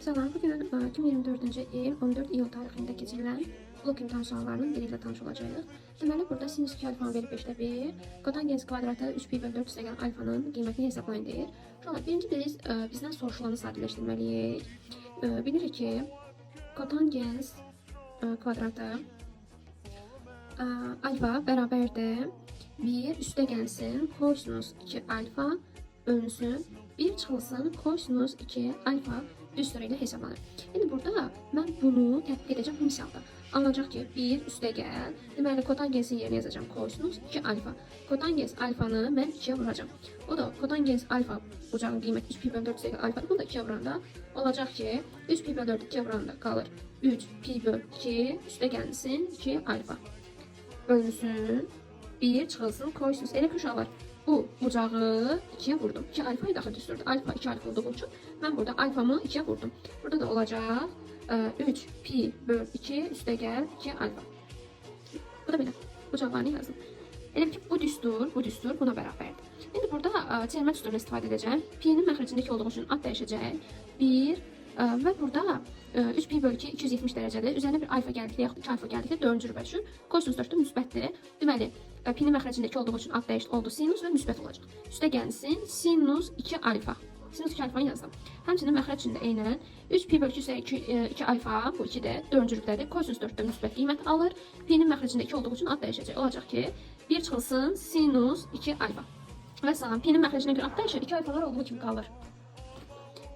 Selam, bugün 2024. il 14 iyul tarixində keçirilən blok imtahan suallarının biri ilə tanış olacağıq. Deməli, burada sinüs 2 alfanı verib 5'te 1, kotangens kvadratı 3 pi bölü 4 üstəgəl alfanın qiymətini hesablayın deyir. Uşaqlar, birinci biz bizdən soruşulanı sadələşdirməliyik. Bilirik ki, kotangens kvadratı alfa bərabərdir 1 üstə gəlsin kosinus 2 alfa bölünsün 1 çıxılsın kosinus 2 alfa düz ilə hesablanır. Yəni burada mən bunu tətbiq edəcəm bu misalda. Alınacaq ki 1 üstə gəl. Deməli kotangensin yerinə yazacağım kosinus 2 alfa. Kotangens alfanı mən 2'ye vuracağım. O da kotangens alfa bucağın qiyməti 3 pi bölü 4 üstə gəl alfanı. Bunu da 2'ye vuranda olacaq ki 3 pi bölü 4 2'ye vuranda qalır 3 pi bölü 2 üstə gəlsin 2 alfa. Bölünsün 1 çıxılsın kosinus. Elə ki uşaqlar bu bucağı 2'ye vurdum. 2 alfayı daxil düzdürdü. Alfa 2 alfa olduğu için ben burada alfamı 2'ye vurdum. Burada da olacaq 3 pi bölü 2 üstə gəl 2 alfa. Bu da belə. Bucaqlarını yazdım. Elə ki bu düstur, buna bərabərdir. İndi burada çevirmə düsturunu istifadə edəcəm. Pi'nin məxrəcindəki olduğu üçün ad dəyişəcək. 1 və burada 3 pi bölü 2 270 dərəcədir. Üzərinə bir alfa gəldikdə yaxud 2 alfa gəldikdə 4-cü rübə üçün kosinus 4 müsbətdir. Deməli, pi'nin məxrəcindəki olduğu üçün ad dəyişdi oldu sinus və müsbət olacaq. Üstə gəlsin sinus 2 alfa. Sinus 2 alfanı yazdım. Həmçinin məxrəc içində eynən 3 pi bölü 2 alfa bu 2 də 4-cü rübdədir. Kosinus 4-də müsbət qiymət alır. Pi'nin məxrəcindəki olduğu üçün ad dəyişəcək. Olacaq ki 1 çıxılsın sinus 2 alfa. Və salam pi'nin məxrəcinə görə ad dəyişir. 2 alfalar olduğu kimi qalır.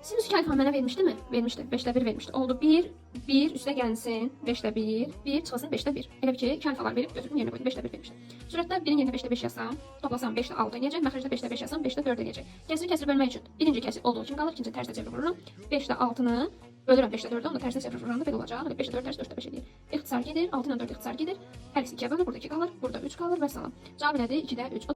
Sinüs 2 alfa mənə vermişdi mi? Vermişdi. 5'te 1 vermişdi. Oldu 1 üstə gəlsin 5'te 1 çıxılsın 5'te 1. Elə bir ki 2 alfalar verib götürdüm yerinə qoydum 5'te 1 vermişdi. Sürətdə 1'in yerinə 5'te 5 yazsam, toplasam 5'te 6 eləyəcək. Məxrəcdə 5'te 5 yazsam 5'te 4 eləyəcək. Kəsiri kəsir bölmək üçün birinci kəsir olduğu kimi qalır, ikinci tərsinə çevirib vururam. 5'te 6'nı bölürəm 5'te 4'ə, onu da tərsinə çevirib vuranda belə olacaq. 5'te 4 tərs 4'te 5 eləyir. İxtisar gedir, 6 ilə 4 ixtisar gedir. Hər ikisi 2'ye bölünür, burada 2 qalır, burada 3 qalır və salam. Cavab elədi 2'də 3.